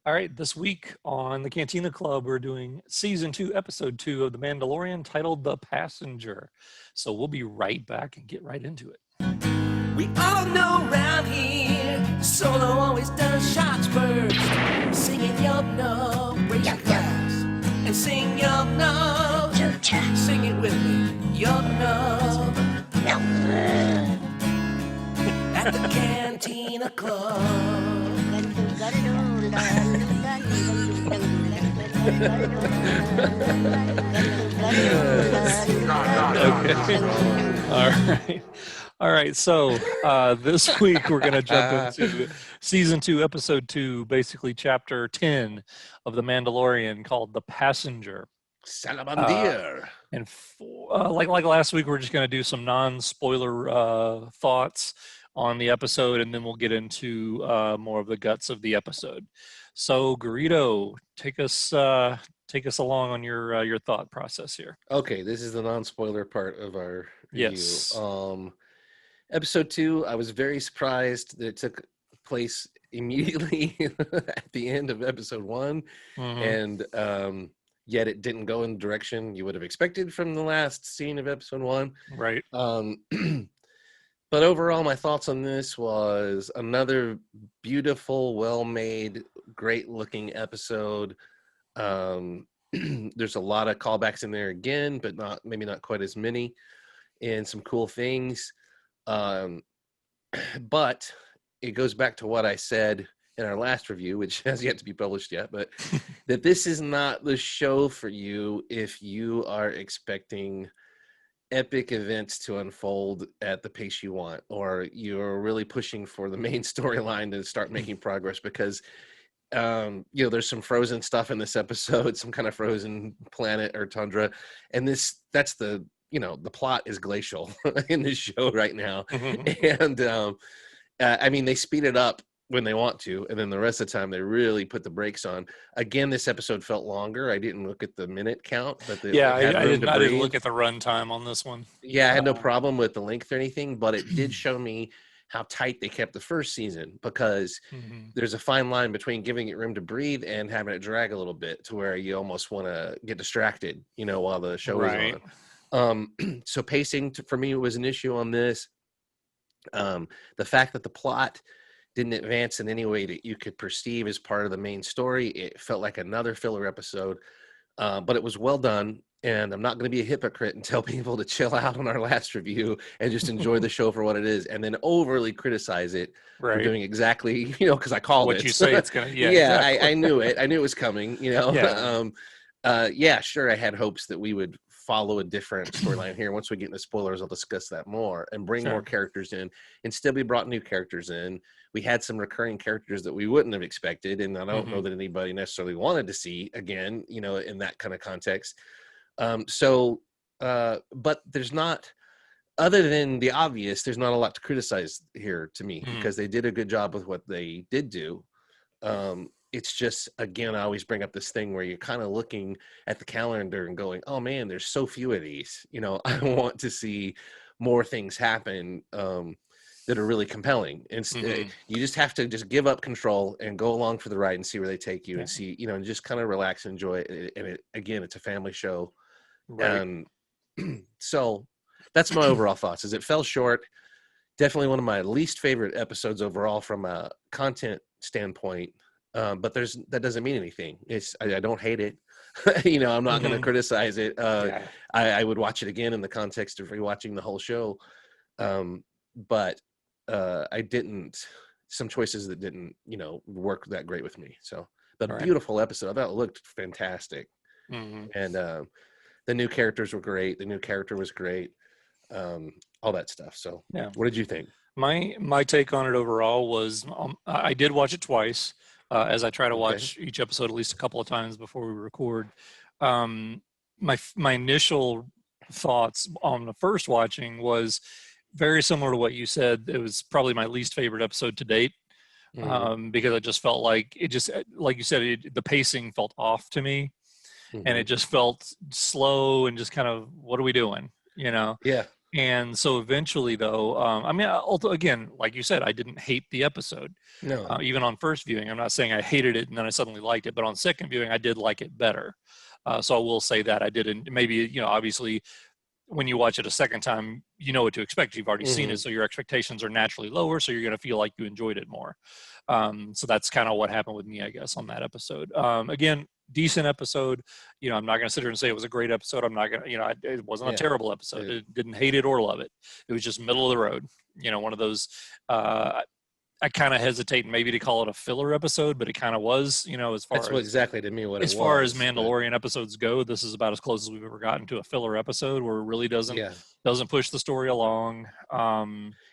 All right, this week on the Cantina Club, we're doing season 2, episode 2 of The Mandalorian, titled The Passenger. So we'll be right back and get right into it. We all know around here, Solo always does shots first. Singing you'll know, raise your glass and sing you'll know. Sing it with me, you'll know. At the Cantina Club. Okay. All right. So this week we're going to jump into season 2, episode 2, basically chapter 10 of The Mandalorian, called The Passenger. Salamandir. And like last week, we're just going to do some non-spoiler thoughts on the episode, and then we'll get into more of the guts of the episode. So, Greedo, take us along on your thought process here. Okay, this is the non-spoiler part of our review. Yes. Episode 2, I was very surprised that it took place immediately at the end of episode 1, and yet it didn't go in the direction you would have expected from the last scene of episode 1. Right. But overall, my thoughts on this was another beautiful, well-made, great-looking episode. There's a lot of callbacks in there again, but maybe not quite as many, and some cool things. But it goes back to what I said in our last review, which has yet to be published yet, but that this is not the show for you if you are expecting epic events to unfold at the pace you want, or you're really pushing for the main storyline to start making progress, because there's some frozen stuff in this episode, some kind of frozen planet or tundra, and that's the plot is glacial in this show right now. And I mean, they speed it up when they want to, and then the rest of the time they really put the brakes on. Again, this episode felt longer. I didn't look at the minute count, but I didn't look at the runtime on this one. Yeah, I had no problem with the length or anything, but it did show me how tight they kept the first season, because there's a fine line between giving it room to breathe and having it drag a little bit to where you almost want to get distracted, while the show is on. So pacing for me was an issue on this. The fact that the plot didn't advance in any way that you could perceive as part of the main story. It felt like another filler episode, but it was well done. And I'm not going to be a hypocrite and tell people to chill out on our last review and just enjoy the show for what it is, and then overly criticize it for doing exactly, because I called what it. You say it's going to. Yeah, exactly. I knew it. I knew it was coming. Sure. I had hopes that we would follow a different storyline here. Once we get into spoilers, I'll discuss that more and bring more characters in. Instead, we brought new characters in. We had some recurring characters that we wouldn't have expected, and I don't know that anybody necessarily wanted to see again, in that kind of context. But there's not, other than the obvious, there's not a lot to criticize here to me, because they did a good job with what they did do. It's just, again, I always bring up this thing where you're kind of looking at the calendar and going, oh man, there's so few of these, I want to see more things happen, that are really compelling. And you just have to just give up control and go along for the ride and see where they take you, and see, and just kind of relax and enjoy it. And again, it's a family show. Right. So that's my overall thoughts. Is it fell short. Definitely one of my least favorite episodes overall from a content standpoint. But that doesn't mean anything. I don't hate it. I'm not going to criticize it. I would watch it again in the context of rewatching the whole show. But I didn't, some choices that didn't, work that great with me. So, but beautiful episode. I thought it looked fantastic. And the new characters were great. The new character was great. All that stuff. So what did you think? My take on it overall was, I did watch it twice, as I try to watch each episode at least a couple of times before we record. My initial thoughts on the first watching was very similar to what you said. It was probably my least favorite episode to date, because I just felt like like you said, the pacing felt off to me, and it just felt slow and just kind of, what are we doing? Yeah. And so eventually, though, I mean, again, like you said, I didn't hate the episode. No. Even on first viewing, I'm not saying I hated it and then I suddenly liked it, but on second viewing, I did like it better. So I will say that I didn't. Maybe, obviously, when you watch it a second time, you know what to expect. You've already seen it, so your expectations are naturally lower. So you're going to feel like you enjoyed it more. So that's kind of what happened with me, I guess, on that episode. Again, decent episode. I'm not going to sit here and say it was a great episode. I'm not going to, it wasn't a terrible episode. It didn't hate it or love it. It was just middle of the road. One of those. I kind of hesitate maybe to call it a filler episode, but it kind of was, as far That's as exactly to me what it was. As far as Mandalorian episodes go, this is about as close as we've ever gotten to a filler episode where it really doesn't push the story along.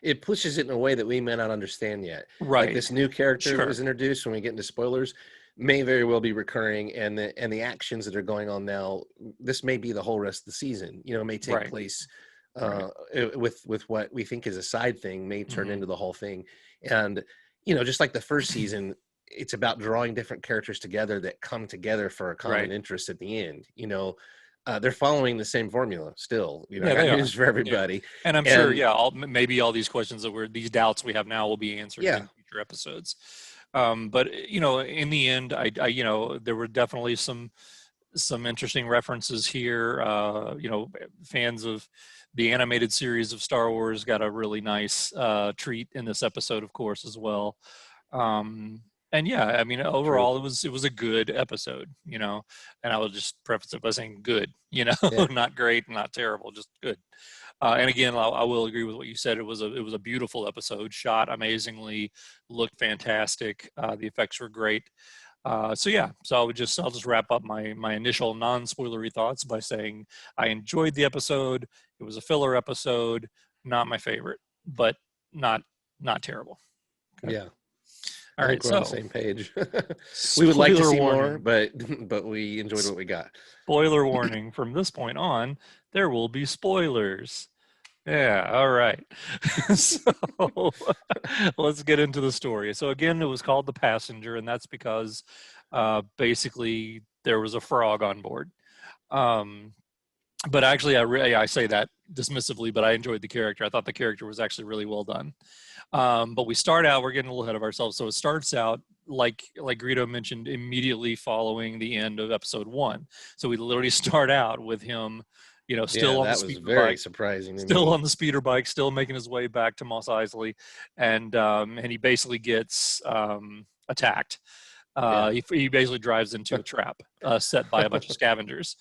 It pushes it in a way that we may not understand yet. Right. Like this new character that was introduced, when we get into spoilers, may very well be recurring, and the actions that are going on now, this may be the whole rest of the season. It may take place with what we think is a side thing, may turn into the whole thing. And just like the first season, it's about drawing different characters together that come together for a common interest at the end. They're following the same formula still. I got news for everybody. And I'm sure maybe all these questions these doubts we have now will be answered in future episodes. But in the end, I there were definitely some interesting references here. Fans of the animated series of Star Wars got a really nice treat in this episode, of course, as well. And I mean, overall, it was a good episode, and I will just preface it by saying good, not great, not terrible, just good. And again, I will agree with what you said. It was a beautiful episode, shot amazingly, looked fantastic. The effects were great. So I'll just wrap up my initial non-spoilery thoughts by saying I enjoyed the episode. It was a filler episode, not my favorite, but not terrible. Okay. Yeah. All right, we're on the same page. We would like to see more, but we enjoyed what we got. Spoiler warning: from this point on, there will be spoilers. Yeah, all right. So let's get into the story. So again, it was called The Passenger, and that's because basically there was a frog on board. But actually, I say that dismissively, but I enjoyed the character. I thought the character was actually really well done. But we're getting a little ahead of ourselves. So it starts out like Greedo mentioned, immediately following the end of episode 1. So we literally start out with him, still on the speeder bike. That was very surprising. Still on the speeder bike, still making his way back to Mos Eisley, and he basically gets attacked. He basically drives into a trap set by a bunch of scavengers,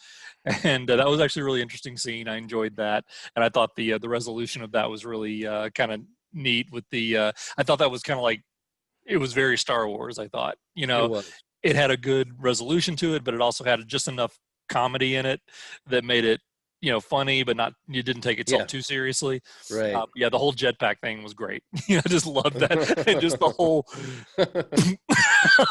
and that was actually a really interesting scene. I enjoyed that, and I thought the resolution of that was really kind of neat. With I thought that was kind of like, it was very Star Wars. I thought, it had a good resolution to it, but it also had just enough comedy in it that made it funny, but you didn't take itself too seriously. Right. The whole jetpack thing was great. I just loved that. And just the whole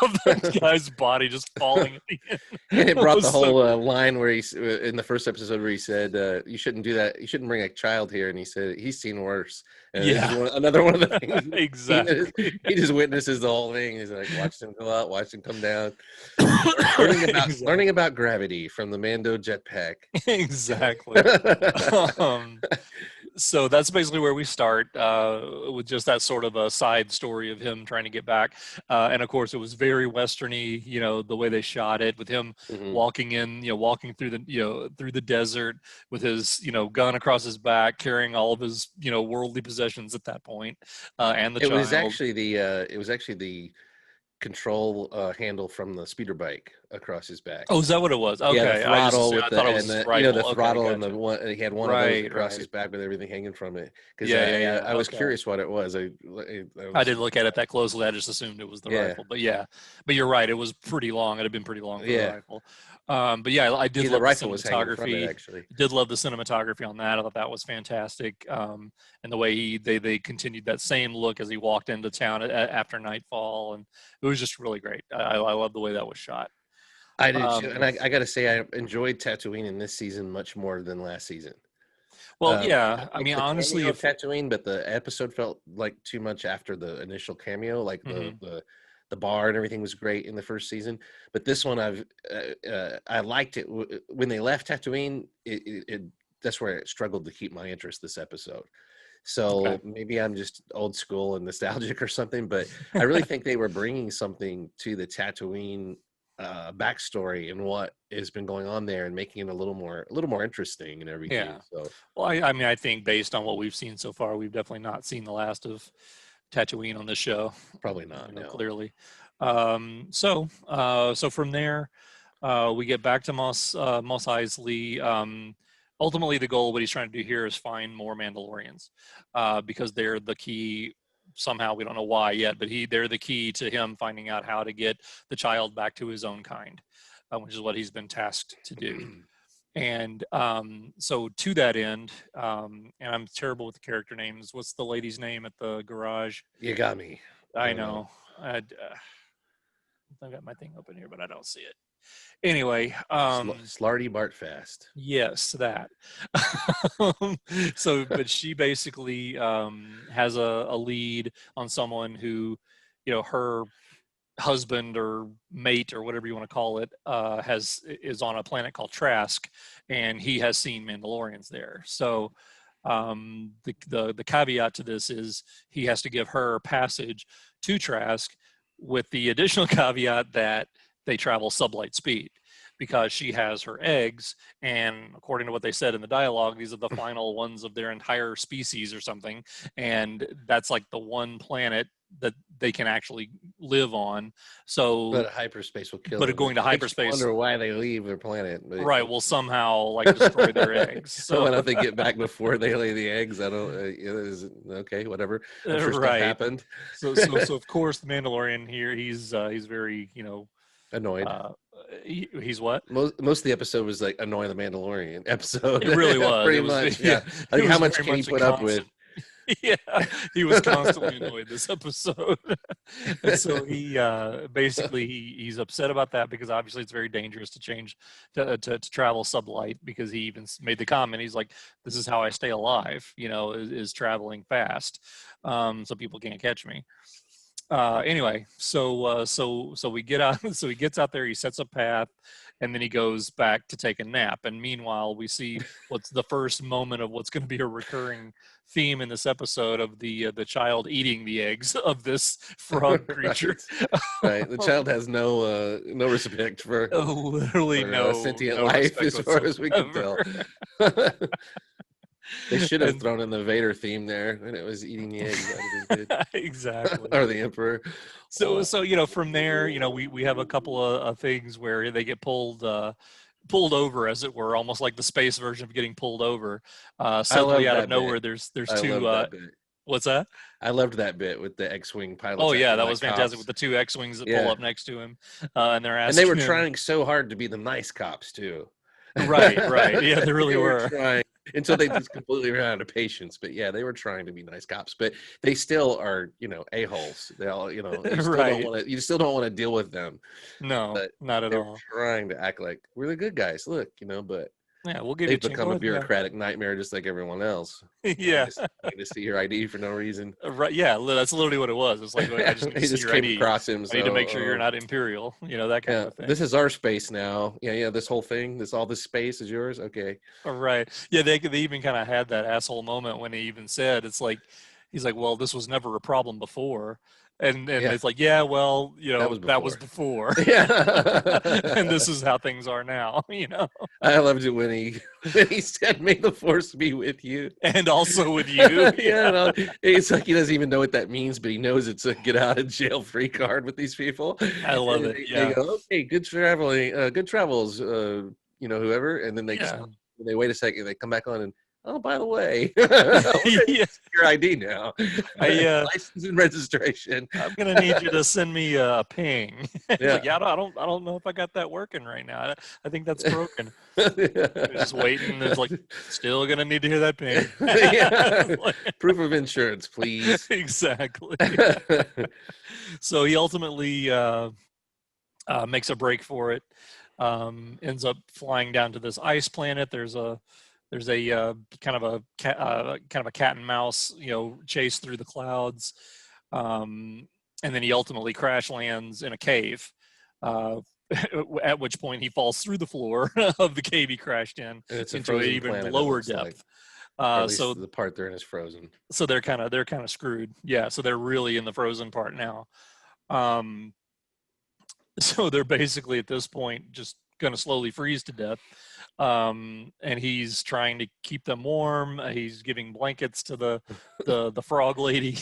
of that guy's body just falling at the end. And it brought the whole line where in the first episode where he said, you shouldn't do that. You shouldn't bring a child here. And he said, he's seen worse. And another one of the things. Exactly. He just witnesses the whole thing. He's like, watched him go out, watched him come down. Learning about gravity from the Mando jetpack. Exactly. So that's basically where we start, with just that sort of a side story of him trying to get back. And of course, it was very Westerny, the way they shot it, with him walking through the desert with his, gun across his back, carrying all of his, worldly possessions at that point, and the child. It was actually the control handle from the speeder bike across his back. Oh, is that what it was? Okay. Yeah, the throttle I thought it was the throttle and the one, he had one of those across his back with everything hanging from it. Because I was curious what it was. I didn't look at it that closely. I just assumed it was the rifle. But you're right. It was pretty long. It had been pretty long for the rifle. But I did love the cinematography. Actually, did love the cinematography on that. I thought that was fantastic. And the way they continued that same look as he walked into town after nightfall, and it was just really great. I love the way that was shot. I did too, and I got to say, I enjoyed Tatooine in this season much more than last season. Well, I mean, honestly, Tatooine, but the episode felt like too much after the initial cameo. Like the bar and everything was great in the first season, but this one I liked it when they left Tatooine. that's where it struggled to keep my interest this episode. So Okay. maybe I'm just old school and nostalgic or something, but I really think they were bringing something to the Tatooine backstory and what has been going on there, and making it a little more interesting and everything. Yeah. So Well, I mean, I think based on what we've seen so far, we've definitely not seen the last of Tatooine on this show. probably not. No. Clearly. So from there, we get back to Mos Eisley. Ultimately, the goal, what he's trying to do here, is find more Mandalorians, because they're the key. Somehow, we don't know why yet, but they're the key to him finding out how to get the child back to his own kind, which is what he's been tasked to do. And so to that end, and I'm terrible with the character names. What's the lady's name at the garage? You got me. I know. I've got my thing open here, but I don't see it. Anyway, Slarty Bartfast. yes, that. But she basically has a lead on someone who, her husband or mate or whatever you want to call it, is on a planet called Trask, and he has seen Mandalorians there. So the caveat to this is he has to give her passage to Trask, with the additional caveat that they travel sublight speed, because she has her eggs, and according to what they said in the dialogue, these are the final ones of their entire species or something, and that's like the one planet that they can actually live on. So But hyperspace will kill but them. going to hyperspace, I wonder why they leave their planet. But right, will somehow like destroy their eggs. So why don't they get back before they lay the eggs? I don't. Okay, whatever. I'm sure stuff Right. happened. So of course the Mandalorian here, he's very Annoyed. He's what? Most of the episode was like annoy the Mandalorian episode. It really was. Pretty It was, much. yeah. Like, It how was much very can he much a put up with? Yeah, he was constantly annoyed this episode. And so he basically he's upset about that, because obviously it's very dangerous to change to travel sublight, because he even made the comment, he's like, this is how I stay alive, is traveling fast, so people can't catch me. Anyway, so we get out. So he gets out there, he sets a path, and then he goes back to take a nap. And meanwhile, we see what's the first moment of what's going to be a recurring theme in this episode, of the child eating the eggs of this frog creature. Right. The child has no respect for Literally no sentient no life, respect as far as we can tell. whatsoever. They should have And- thrown in the Vader theme there when it was eating the eggs. That would've been good. Exactly. Or the Emperor. So from there, we have a couple of things where they get pulled over, as it were, almost like the space version of getting pulled over. Suddenly out of nowhere, there's I two. loved that bit. What's that? I loved that bit with the X-wing pilots. Oh yeah, acting that like was fantastic, cops. with the two X-wings that Yeah. pull up next to him, and they're And asking they were him- trying so hard to be the nice cops too. Right. Yeah, they really They were. trying until they just completely ran out of patience. But yeah, they were trying to be nice cops, but they still are, a-holes. They all, you still Right. don't want to. You still don't want to deal with them. No, But not at They're all. trying to act like we're the good guys. Look, but Yeah, we'll give you they've a chance. become a Go ahead, yeah. bureaucratic nightmare, just like everyone else. Yeah. Need to see your ID for no reason. Right. Yeah, that's literally what it was. It's like, I just need He to see just your came ID. across him. I need to so, make sure you're not Imperial. That kind Yeah, of thing. this is our space now. Yeah. This whole thing, all this space is yours. Okay. Right. Yeah, they even kind of had that asshole moment when he even said, it's like, he's like, well, this was never a problem before. And Yeah. it's like, yeah, well, that was before. Yeah. And this is how things are now, I loved it when he said, "May the force be with you." and also with you. Yeah, no, it's like he doesn't even know what that means, but he knows it's a get out of jail free card with these people. I love And it. They Yeah. go, "Okay, good travels, whoever," and then they Yeah. they wait a second, they come back on and, oh, by the way, Yeah. your ID now, license and registration. I'm gonna need you to send me a ping. It's Yeah. like, yeah, I don't know if I got that working right now. I think that's broken. They're just waiting. It's like, still gonna need to hear that ping. Yeah. Like, Proof of insurance, please. exactly. So he ultimately makes a break for it. Ends up flying down to this ice planet. There's a kind of a cat and mouse chase through the clouds, and then he ultimately crash lands in a cave. at which point he falls through the floor of the cave he crashed in And it's a into an frozen even planet, it lower looks like. depth. Or at least So the part they're in is frozen. so they're kind of screwed. Yeah, so they're really in the frozen part now. So they're basically at this point just going to slowly freeze to death. And he's trying to keep them warm. He's giving blankets to the frog lady,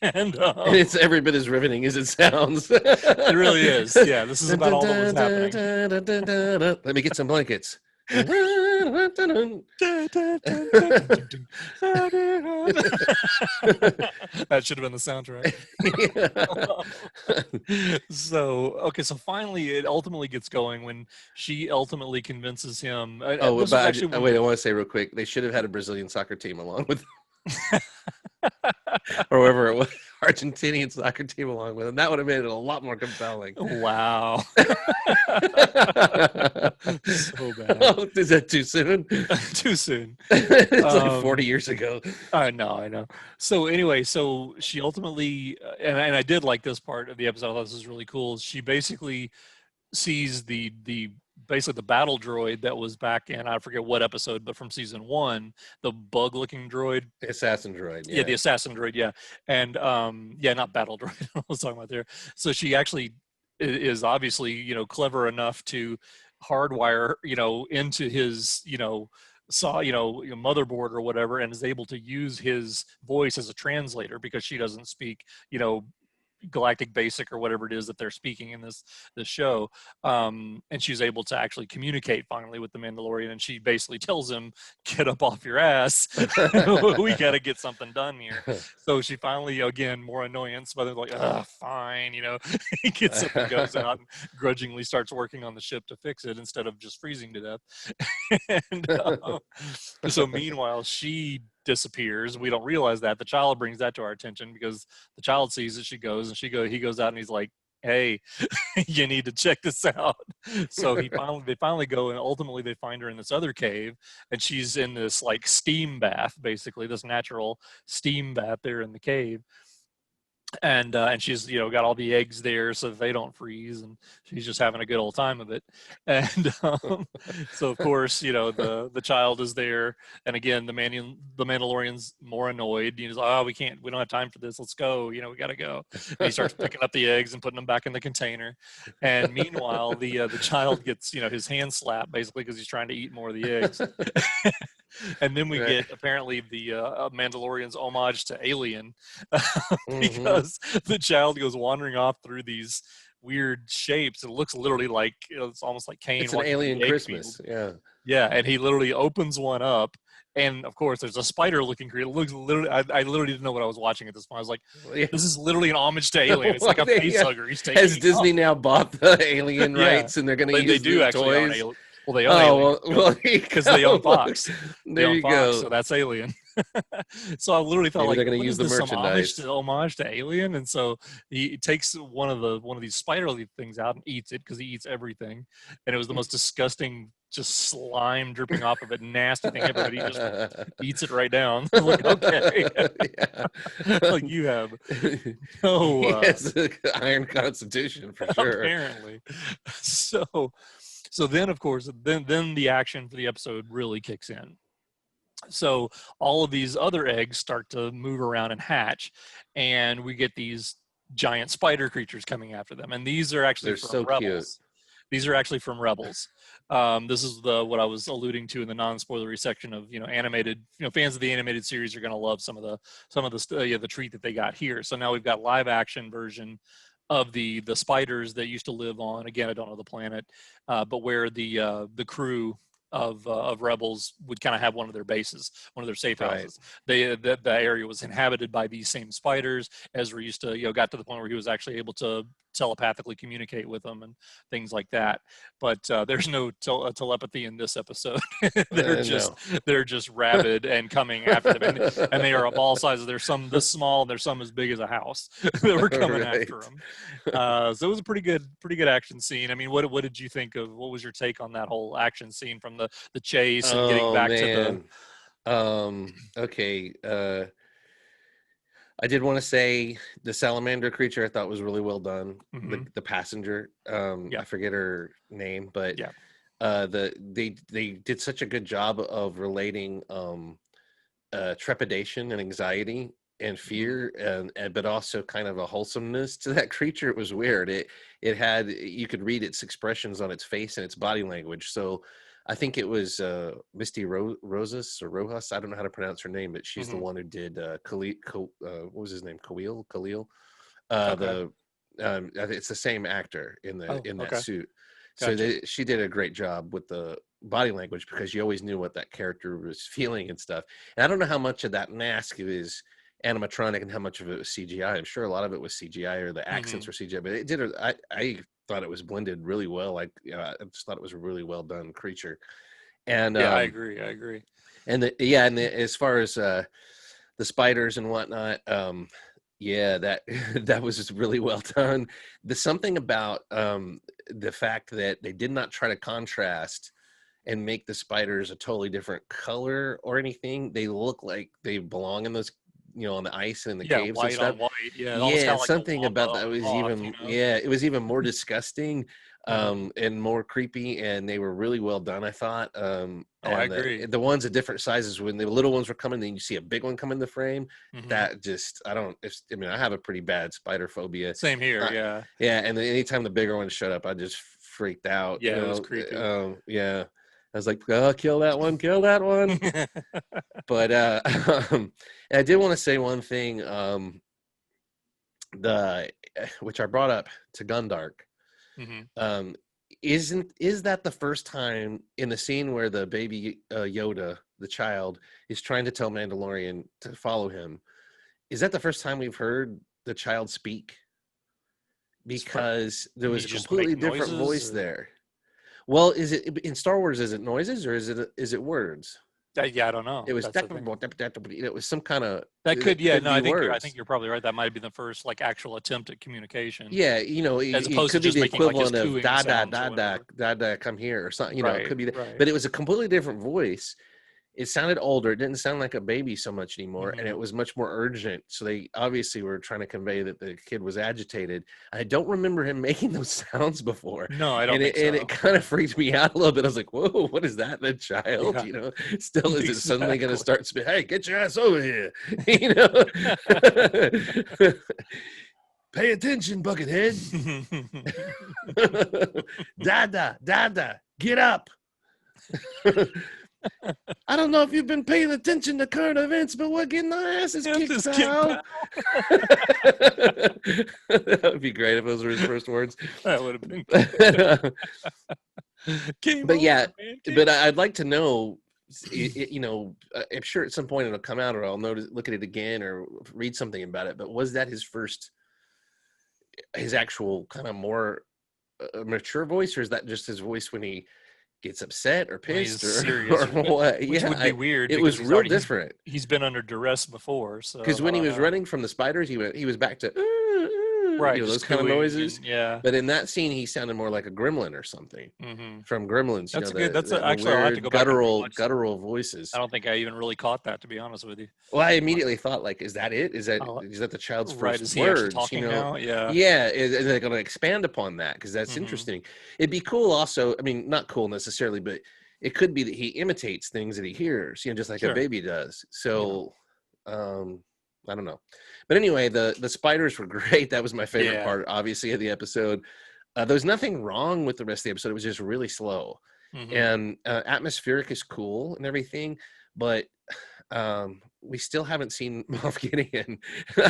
and And it's every bit as riveting as it sounds. it really is. Yeah, this is about all that was happening. Let me get some blankets. That should have been the soundtrack. So finally it ultimately gets going when she ultimately convinces him. Oh, but wait, I want to say real quick, they should have had a Brazilian soccer team along with or whoever it was, Argentinian soccer team along with him. That would have made it a lot more compelling. Wow. So bad. Oh, is that too soon? Too soon. It's like 40 years ago. I know. So anyway, so she ultimately, and I did like this part of the episode. I thought this was really cool. She basically sees the basically the battle droid that was back in, I forget what episode, but from season 1, the bug looking droid. The assassin droid. Yeah, the assassin droid. Yeah. And not battle droid. I was talking about there. So she actually is obviously, clever enough to hardwire, into his, motherboard or whatever, and is able to use his voice as a translator because she doesn't speak, Galactic Basic or whatever it is that they're speaking in this show, and she's able to actually communicate finally with the Mandalorian, and she basically tells him, "Get up off your ass, we got to get something done here." So she finally, again, more annoyance, but they're like, fine, he gets up and goes out and grudgingly starts working on the ship to fix it instead of just freezing to death. And so meanwhile, she disappears. We don't realize that. The child brings that to our attention because the child sees that she goes, and he goes out and he's like, "Hey, you need to check this out." So they finally go, and ultimately they find her in this other cave, and she's in this like steam bath, basically this natural steam bath there in the cave. And she's got all the eggs there so that they don't freeze, and she's just having a good old time of it. And so of course the child is there, and again the Mandalorian's more annoyed. He's like, we don't have time for this, let's go, we gotta go. And he starts picking up the eggs and putting them back in the container, and meanwhile the child gets his hand slapped basically because he's trying to eat more of the eggs. And then we get apparently the Mandalorian's homage to Alien, because the child goes wandering off through these weird shapes. It looks literally like it's almost like Kane. It's an alien Christmas. Field. Yeah, and he literally opens one up, and of course there's a spider-looking creature. It looks literally. I literally didn't know what I was watching at this point. I was like, "This is literally an homage to Alien." It's like a face hugger. He's taking. Has Disney now bought the Alien rights, and they're going to use the toys? Well, they own because they own Fox. There you go. So that's Alien. So I literally felt maybe like they're going to use the merchandise. Homage to Alien, and so he takes one of these spider things out and eats it because he eats everything, and it was the most disgusting, just slime dripping off of it, nasty thing ever. But he just eats it right down. Like, okay, like you have no he has an iron constitution for sure. Apparently, So then, of course, then the action for the episode really kicks in. So all of these other eggs start to move around and hatch, and we get these giant spider creatures coming after them. And these are actually from Rebels. Cute. These are actually from Rebels. This is what I was alluding to in the non-spoilery section of animated. Fans of the animated series are going to love some of the treat that they got here. So now we've got live action version of the spiders that used to live on, again, I don't know the planet, but where the crew of Rebels would kind of have one of their bases, one of their safe houses. Right. The area was inhabited by these same spiders. Ezra used to, got to the point where he was actually able to telepathically communicate with them and things like that. But there's no telepathy in this episode. They're just rabid and coming after them, and they are of all sizes. There's some this small, and there's some as big as a house that were coming after them. So it was a pretty good action scene. I mean, what did you think of? What was your take on that whole action scene from the chase and getting back to the? Okay. I did want to say the salamander creature I thought was really well done. Mm-hmm. The passenger, Yeah. I forget her name, but Yeah. they did such a good job of relating trepidation and anxiety and Mm-hmm. fear and but also kind of a wholesomeness to that creature. It was weird. It had, you could read its expressions on its face and its body language. So I think it was Misty Rosas or Rojas. I don't know how to pronounce her name, but she's the Mm-hmm. one who did what was his name? Khalil. Okay. The it's the same actor Oh, in that okay. suit. So Gotcha. she did a great job with the body language because you always knew what that character was feeling and stuff. And I don't know how much of that mask is animatronic and how much of it was CGI. I'm sure a lot of it was CGI or the accents Mm-hmm. were CGI, but it did. I thought it was blended really well. Like I just thought it was a really well done creature. And Yeah, I agree. I agree. as far as the spiders and whatnot, yeah, that that was just really well done. There's something about the fact that they did not try to contrast and make the spiders a totally different color or anything. They look like they belong in those, on the ice and in the Yeah, caves and white stuff. on white. Yeah, almost Yeah, kind of like the something wampa about on that the was moth, even, yeah, it was even more disgusting, Mhm. and more creepy, and they were really well done, I thought. Oh, I And agree. the ones at different sizes, when the little ones were coming, then you see a big one come in the frame. Mhm. That just, I mean, I have a pretty bad spider phobia. Same here. Uh, Yeah. yeah, and then anytime the bigger ones showed up, I just freaked out. Yeah, it was creepy. Yeah, I was like, oh, kill that one. But I did want to say one thing. The Which I brought up to Gundark. Mhm. Um, is that the first time in the scene where the baby Yoda, the child, is trying to tell Mandalorian to follow him? Is that the first time we've heard the child speak? As far Because there was he's a just completely making different noises, voice or there. Well, is it in Star Wars? Is it noises or is it words? yeah, I don't It know. was That's the thing. it was some kind of, That could, it yeah, could no, be I think words. you're probably right. That might have been the first like actual attempt at communication, Yeah, as it opposed to could be just the making like his equivalent of cooing da da sounds or da da whatever. da da, come here or something. It Right. could be that, Right. but it was a completely different voice. It sounded older. It didn't sound like a baby so much anymore, and Mhm. it was much more urgent. So they obviously were trying to convey that the kid was agitated. I don't remember him making those sounds before, No, I don't and think it so. kind Yeah. of freaked me out a little bit. I was like, "Whoa, what is that? The child? Yeah. Still, is it suddenly going to Exactly. start spit? Hey, get your ass over here! You know." Pay attention, Buckethead. Dada, Dada, get up. I don't know if you've been paying attention to current events, but we're getting our asses Get kicked, this kid, pal. pal. That would be great if those were his first words. That would have been But game yeah, over, man. but Game over. I'd like to know, I'm sure at some point it'll come out or I'll notice, look at it again or read something about it. But was that his actual kind of more mature voice, or is that just his voice when he gets upset or When he's pissed or serious, what? which Yeah, would be weird it because was he's real already different he's been under duress before. because So I when he don't was know. running from the spiders, he was back to Right, just those kind of cooing noises. and yeah. But in that scene, he sounded more like a gremlin or something Hmm. from Gremlins. That's a good. The Actually, I'll have to weird go back and rewatch that. guttural I voices. don't think I even really caught that, to be honest with you. Well, I I'll have immediately thought, like, is that it? I'll- Is that the child's right? first Is he actually words? talking now? Yeah. Yeah. Is they going to expand upon that? Because that's Hmm. interesting. It'd be cool, also. I mean, not cool necessarily, but it could be that he imitates things that he hears, just like a Sure. baby does. Yeah. So, I don't know. But anyway, the spiders were great. That was my favorite Yeah. part, obviously, of the episode. There was nothing wrong with the rest of the episode. It was just really slow, Hmm. and atmospheric is cool and everything, but we still haven't seen Moff Gideon. No.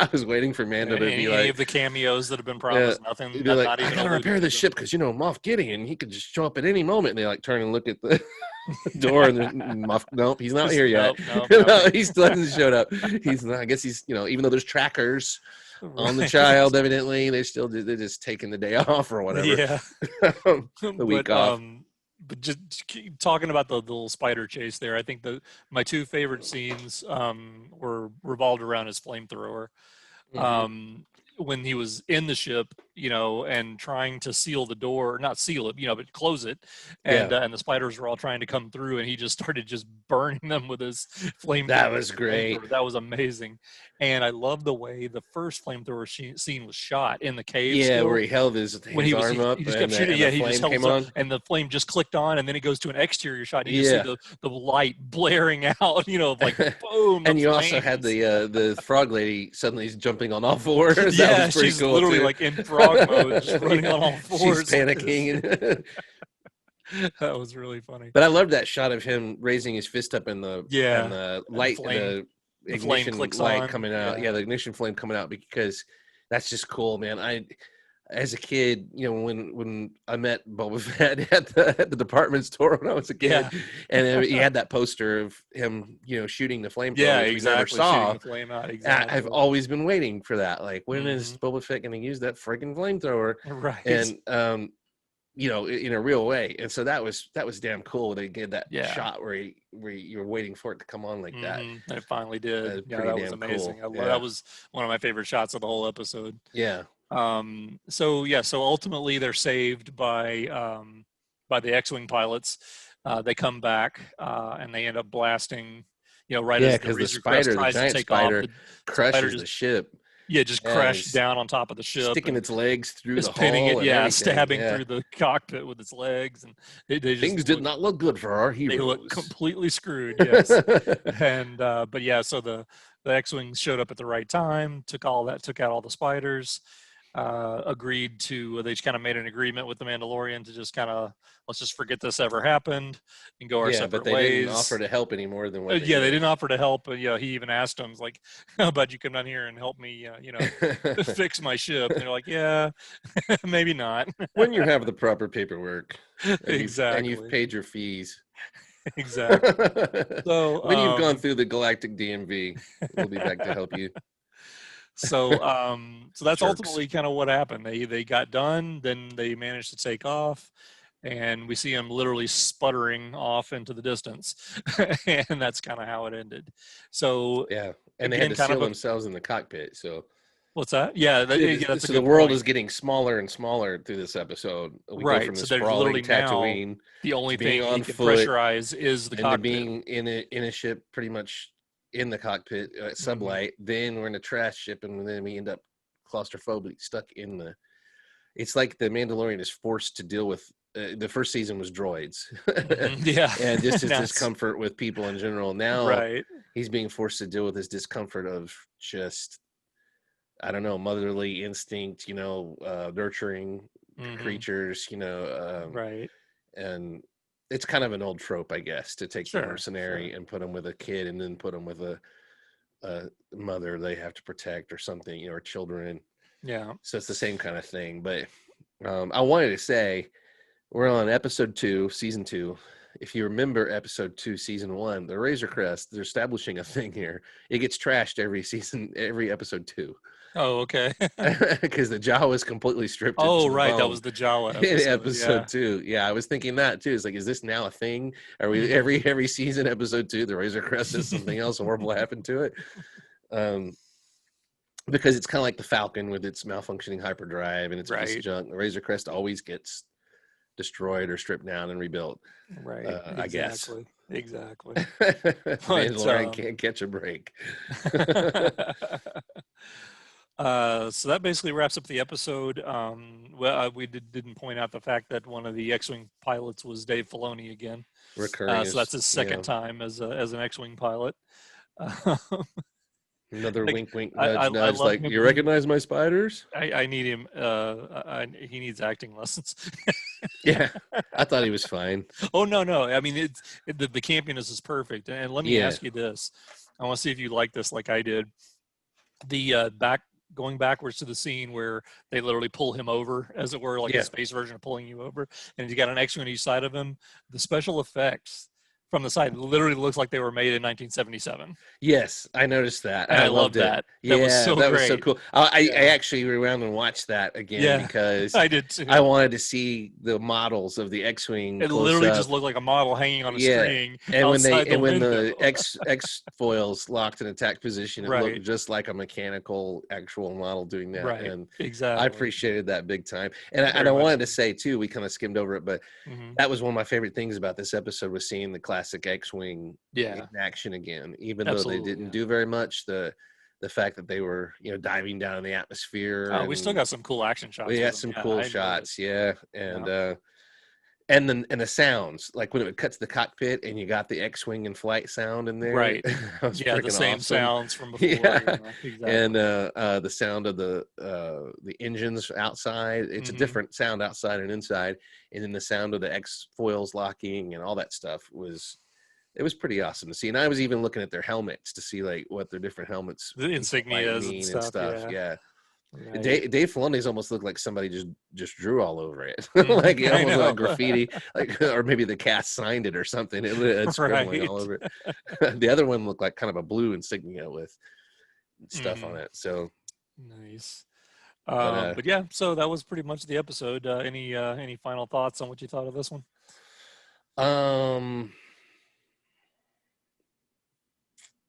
I was waining for Mando to be Any like, of the cameos that have been uh, promised, nothing. he'd be like, Not I even gotta alluded repair to this ship them. because Moff Gideon, he could just show up at any moment. And they like turn and look at the door, and Moff, nope, he's not Just here yet. nope, nope, nope. No, he still hasn't showed up. He's not. I guess he's, even though there's trackers on the Right. child, evidently they're just taking the day off or whatever, Yeah. the week off. But just keep talking about the little spider chase there, I think my two favorite scenes were revolved around his flamethrower. Mhm. Um, when he was in the ship and trying to seal the door, not seal it, but close it. Yeah. And the spiders were all trying to come through, and he just started just burning them with his flamethrower. That was great. That was amazing. And I love the way the first flamethrower scene was shot in the cave. Yeah, still. where he held his arm up, he just kept shooting. the He just flame held came it up, on. and the flame just clicked on, and then it goes to an exterior shot. And you just see the light blaring out, like boom. And you also had the frog lady suddenly jumping on all fours. Yeah, that was pretty she's cool literally too. like in frog mode, just running on all fours. She's panicking. That was really funny. But I loved that shot of him raising his fist up and the light, the ignition light on. coming out. Yeah, the ignition flame coming out, because that's just cool, man. As a kid, when I met Boba Fett at the department store when I was a kid, and he had that poster of him, shooting the flamethrower. Yeah, which exactly. We never saw. Shooting the flame out. Exactly. I've always been waiting for that. Like, when is Boba Fett going to use that friggin' flamethrower? Right. And in a real way. And so that was damn cool. They did that shot where you were waiting for it to come on like that. And it finally did. That was amazing. Cool. That was one of my favorite shots of the whole episode. Yeah. So ultimately they're saved by the X-Wing pilots. They come back and they end up blasting, right as the Razor Crest tries to take off. Crushes the ship. Yeah, just crashed down on top of the ship, sticking its legs through the pinning hull. Stabbing through the cockpit with its legs, and things did not look good for our heroes. They look completely screwed. Yes, and so the X-Wings showed up at the right time, took out all the spiders. Agreed to, they just kind of made an agreement with the Mandalorian to just kind of, let's just forget this ever happened and go our separate ways. But they didn't offer to help any more than what they didn't offer to help. But he even asked them, like, how about you come down here and help me, fix my ship? And they're like, yeah, maybe not. When you have the proper paperwork. Exactly. And you've paid your fees. Exactly. So when you've gone through the galactic DMV, we'll be back to help you. So that's ultimately kind of what happened. They got done, then they managed to take off, and we see them literally sputtering off into the distance, and that's kind of how it ended. So and they had to seal themselves in the cockpit. So what's that? Yeah, that's so the world is getting smaller and smaller through this episode. We go from this sprawling Tatooine, the only thing on you can foot, pressurize is the cockpit. Being in a ship, pretty much in the cockpit at sublight. Then we're in a trash ship, and then we end up claustrophobic, stuck in the. It's like the Mandalorian is forced to deal with. The first season was droids, and just his discomfort with people in general. Now, he's being forced to deal with his discomfort of just, I don't know, motherly instinct, nurturing creatures, and it's kind of an old trope, I guess, to take the mercenary and put them with a kid, and then put them with a mother they have to protect or something, or children. Yeah. So it's the same kind of thing. But I wanted to say, we're on episode 2, season 2. If you remember episode 2, season 1, the Razor Crest, they're establishing a thing here. It gets trashed every episode 2. Oh, okay. Because the Jawa is completely stripped. Oh, right. That was the Jawa episode. In episode 2. Yeah, I was thinking that too. It's like, is this now a thing? Are we every season, episode 2, the Razor Crest is something else horrible happened to it? Because it's kind of like the Falcon with its malfunctioning hyperdrive and its piece of junk. The Razor Crest always gets destroyed or stripped down and rebuilt. Right. I guess. Exactly. Mandalorian can't catch a break. So that basically wraps up the episode. We didn't point out the fact that one of the X-Wing pilots was Dave Filoni again. Recurring. So that's his second time as an X-Wing pilot. Another wink, nudge. Like, you recognize my spiders? I need him. He needs acting lessons. Yeah, I thought he was fine. Oh no! I mean, the campiness is perfect. And let me ask you this: I want to see if you like this, like I did. The going backwards to the scene where they literally pull him over, as it were, like a space version of pulling you over, and you got an X-Wing on each side of him. The special effects from the side. It literally looks like they were made in 1977. Yes, I noticed that. And I I love loved it. that. That was Yeah, so that was so great. cool. I Yeah. actually rewound and watched that again Yeah, because I did too. I wanted to see the models of the X-wing It close literally up. just looked like a model hanging on a Yeah, string and outside the when window. the X foils locked in attack position, it Right. looked just like a mechanical actual model doing that, Right. and Exactly. I appreciated that big time. And Very I much wanted to so. say too, we kind of skimmed over it, but Mhm. that was one of my favorite things about this episode was seeing the classic X-wing Yeah. in action again, even though they Absolutely. didn't Yeah. do very much. The fact that they were diving down in the atmosphere, Oh, we still and got some cool action shots. we With got them. some Yeah, cool I enjoyed it. shots, yeah, Yeah. and the sounds, like when it cuts the cockpit and you got the X-wing and flight sound in there. Right. That was Yeah, the freaking same awesome. sounds from before. Yeah, Exactly. and the sound of the engines outside. It's a Mhm. different sound outside and inside, and then the sound of the X foils locking and all that stuff was. It was pretty awesome to see, and I was even looking at their helmets to see like what their different helmets The might insignias and mean and stuff. Yeah. Yeah, Right. Dave Filoni's almost looked like somebody just drew all over it, Mhm. like it I almost looked like know. graffiti, like or maybe the cast signed it or something. It had scribbling Right. all over it. The other one looked like kind of a blue insignia with stuff on Mhm. it. So, Nice. but But yeah, so that was pretty much the episode. Any final thoughts on what you thought of this one?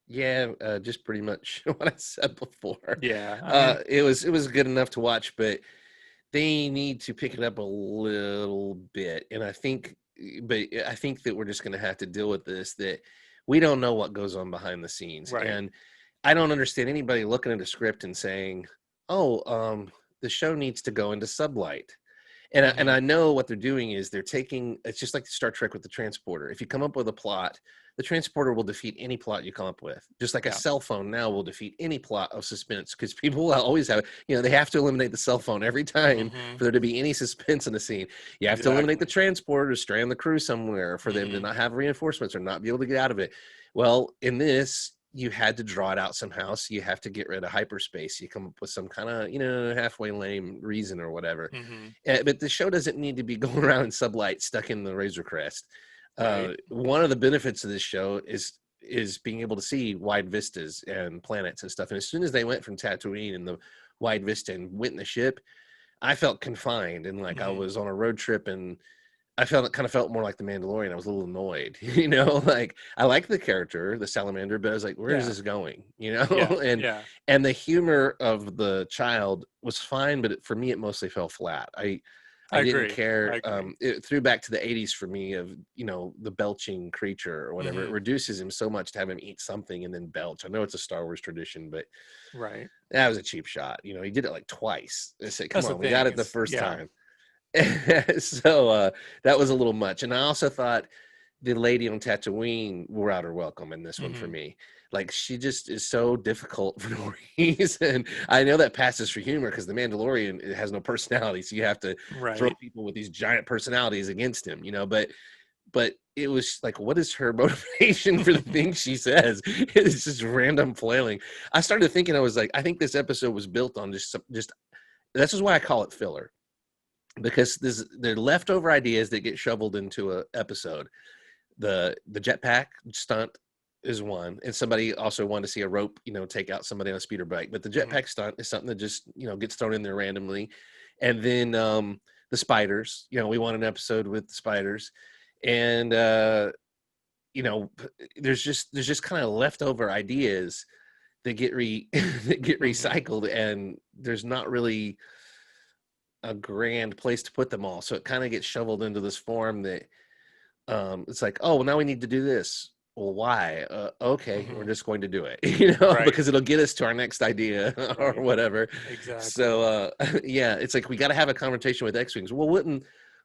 yeah, just pretty much what I said before. Yeah, I mean, It was good enough to watch, but they need to pick it up a little bit, and I think that we're just going to have to deal with this, that we don't know what goes on behind the scenes, right. and I don't understand anybody looking at a script and saying, oh, the show needs to go into sublight. And Mhm. I know what they're doing is they're taking, it's just like Star Trek with the transporter. If you come up with a plot, the transporter will defeat any plot you come up with. Just like a Yeah. cell phone now will defeat any plot of suspense, because people will always have, they have to eliminate the cell phone every time Mhm. for there to be any suspense in the scene. You have to eliminate the Exactly. transporter to strand the crew somewhere for them to Mhm. not have reinforcements or not be able to get out of it. Well, in this, you had to draw it out somehow, so you have to get rid of hyperspace. You come up with some kind of halfway lame reason or whatever. Mhm. But the show doesn't need to be going around in sublight stuck in the Razor Crest. Right. One of the benefits of this show is being able to see wide vistas and planets and stuff. And as soon as they went from Tatooine and the wide vista and went in the ship, I felt confined and like I Mhm. was on a road trip, and I kind of felt more like the Mandalorian. I was a little annoyed, like I like the character, the salamander, but I was like, where is Yeah. this going? Yeah. And Yeah. the humor of the child was fine, but for me, it mostly fell flat. I I didn't agree. care. I agree. It threw back to the 80s for me of, the belching creature or whatever. It Mhm. reduces him so much to have him eat something and then belch. I know it's a Star Wars tradition, but Right. that was a cheap shot. He did it like twice. I said, come That's the on, we got thing. it the first Yeah. time. So that was a little much. And I also thought the lady on Tatooine wore out her welcome in this one for Mhm. me. Like she just is so difficult for no reason. I know that passes for humor because the Mandalorian has no personality, so you have to throw Right. people with these giant personalities against him, but it was like, what is her motivation for the things she says? It's just random flailing. I started thinking, I was like, I think this episode was built on just this is why I call it filler, because they're leftover ideas that get shoveled into a episode. The jetpack stunt is one, and somebody also wanted to see a rope, take out somebody on a speeder bike. But the Mhm. jetpack stunt is something that just gets thrown in there randomly. And then the spiders, we want an episode with the spiders, and there's just kind of leftover ideas that get that get Mhm. recycled, and there's not really a grand place to put them all. So it kind of gets shoveled into this form that it's like, oh, well, now we need to do this. Well, why? Okay, we're Mhm. just going to do it, Right. because it'll get us to our next idea or Right. whatever. Exactly. So, yeah, it's like we got to have a conversation with X-wings. Well, wouldn't